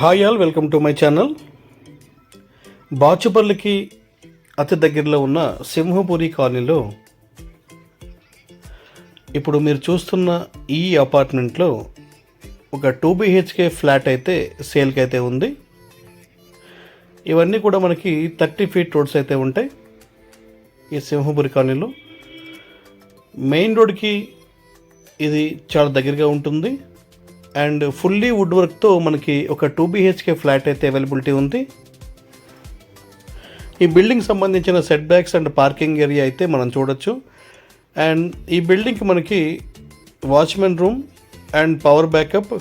Hi all, welcome to my channel. బాచుపల్లికి అతి దగ్గరలో ఉన్న సింహపురి కాలనీలో ఇప్పుడు మీరు చూస్తున్న ఈ అపార్ట్మెంట్లో ఒక 2 BHK ఫ్లాట్ అయితే సేల్కి అయితే ఉంది. ఇవన్నీ కూడా మనకి 30 ఫీట్ రోడ్స్ అయితే ఉంటాయి. ఈ సింహపురి కాలనీలో మెయిన్ రోడ్కి ఇది చాలా దగ్గరగా ఉంటుంది అండ్ ఫుల్లీ వుడ్ వర్క్తో మనకి ఒక 2 BHK ఫ్లాట్ అయితే అవైలబిలిటీ ఉంది. ఈ బిల్డింగ్ సంబంధించిన set backs and parking area అయితే మనం చూడొచ్చు. అండ్ ఈ బిల్డింగ్కి మనకి watchman room and power backup,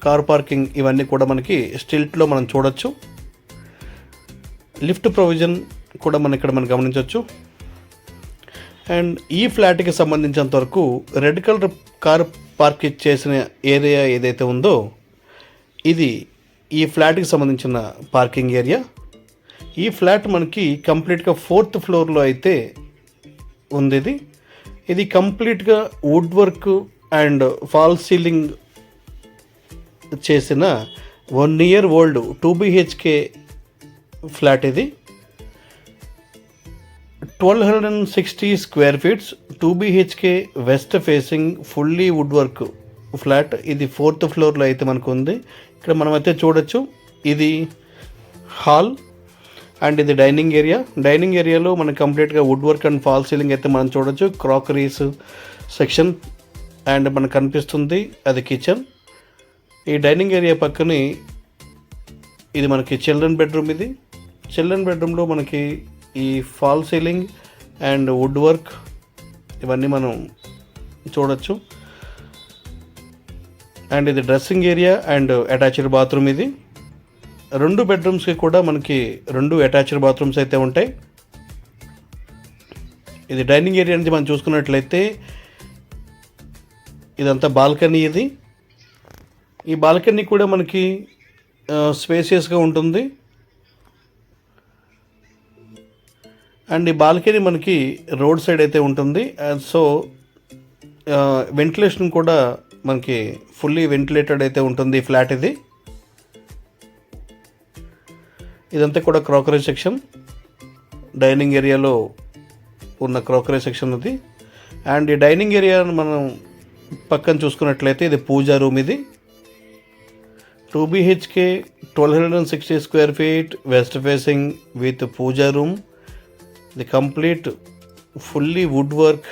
car parking ఇవన్నీ కూడా మనకి స్టిల్ట్లో మనం చూడొచ్చు. లిఫ్ట్ ప్రొవిజన్ కూడా మనం ఇక్కడ మనం గమనించవచ్చు. అండ్ ఈ ఫ్లాట్కి సంబంధించినంత వరకు రెడ్ కలర్ కార్ పార్క్ చేసిన ఏరియా ఏదైతే ఉందో ఇది ఈ ఫ్లాట్కి సంబంధించిన పార్కింగ్ ఏరియా. ఈ ఫ్లాట్ మనకి కంప్లీట్గా 4th ఫ్లోర్లో అయితే ఉంది. ఇది కంప్లీట్గా would work and fall ceiling చేసిన 1 year ఓల్డ్ 2 BHK ఫ్లాట్. ఇది 1260 square feets 2 BHK west facing fully wood work flat. ఇది 4th ఫ్లోర్లో అయితే మనకు ఉంది. ఇక్కడ మనమైతే చూడొచ్చు ఇది హాల్ అండ్ ఇది డైనింగ్ ఏరియా. డైనింగ్ ఏరియాలో మనకి కంప్లీట్గా would work and fall ceiling అయితే మనం చూడొచ్చు. క్రాకరీస్ సెక్షన్ అండ్ మనకు కనిపిస్తుంది అది కిచెన్. ఈ డైనింగ్ ఏరియా పక్కనే ఇది మనకి చిల్డ్రన్ బెడ్రూమ్. ఇది చిల్డ్రన్ బెడ్రూమ్లో మనకి ఈ fall ceiling and wood work ఇవన్నీ మనం చూడొచ్చు. అండ్ ఇది dressing area and attached bathroom. ఇది 2 బెడ్రూమ్స్కి కూడా మనకి 2 అటాచ్డ్ బాత్రూమ్స్ అయితే ఉంటాయి. ఇది డైనింగ్ ఏరియా నుంచి మనం చూసుకున్నట్లయితే ఇదంతా బాల్కనీ. ఇది ఈ బాల్కనీ కూడా మనకి స్పేసియస్గా ఉంటుంది. అండ్ ఈ బాల్కనీ మనకి రోడ్ సైడ్ అయితే ఉంటుంది. సో వెంటిలేషన్ కూడా మనకి ఫుల్లీ వెంటిలేటెడ్ అయితే ఉంటుంది ఈ ఫ్లాట్. ఇదంతా కూడా క్రాకరీ సెక్షన్, డైనింగ్ ఏరియాలో ఉన్న క్రాకరీ సెక్షన్ ఇది. అండ్ ఈ డైనింగ్ ఏరియా మనం పక్కన చూసుకున్నట్లయితే ఇది పూజా రూమ్. ఇది 2 BHK 1260 square feet west facing with pooja room. The complete fully wood work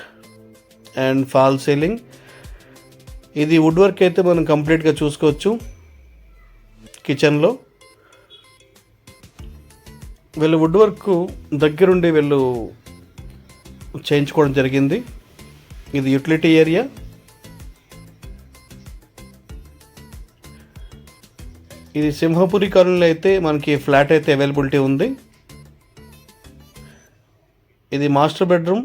and fall ceiling. ఇది వుడ్ వర్క్ అయితే మనం కంప్లీట్గా చూసుకోవచ్చు. కిచెన్లో వీళ్ళు వుడ్ వర్క్ దగ్గరుండి వీళ్ళు చేయించుకోవడం జరిగింది. ఇది యూటిలిటీ ఏరియా. ఇది సింహపురి కాలనీలో అయితే మనకి ఫ్లాట్ అయితే అవైలబిలిటీ ఉంది. ఇది master bedroom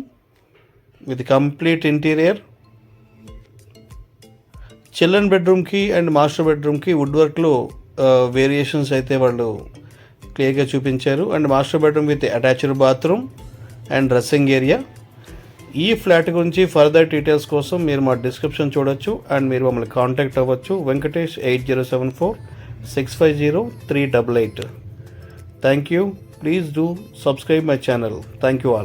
with complete interior. Children బెడ్రూమ్కి అండ్ మాస్టర్ బెడ్రూమ్కి వుడ్ వర్క్లో వేరియేషన్స్ అయితే వాళ్ళు క్లియర్గా చూపించారు. And master bedroom with attached bathroom and dressing area. ఈ ఫ్లాట్ గురించి ఫర్దర్ డీటెయిల్స్ కోసం మీరు మా డిస్క్రిప్షన్ చూడొచ్చు అండ్ మీరు మమ్మల్ని కాంటాక్ట్ అవ్వచ్చు. Venkatesh 8074650388. Thank you. Please do subscribe my channel. Thank you all.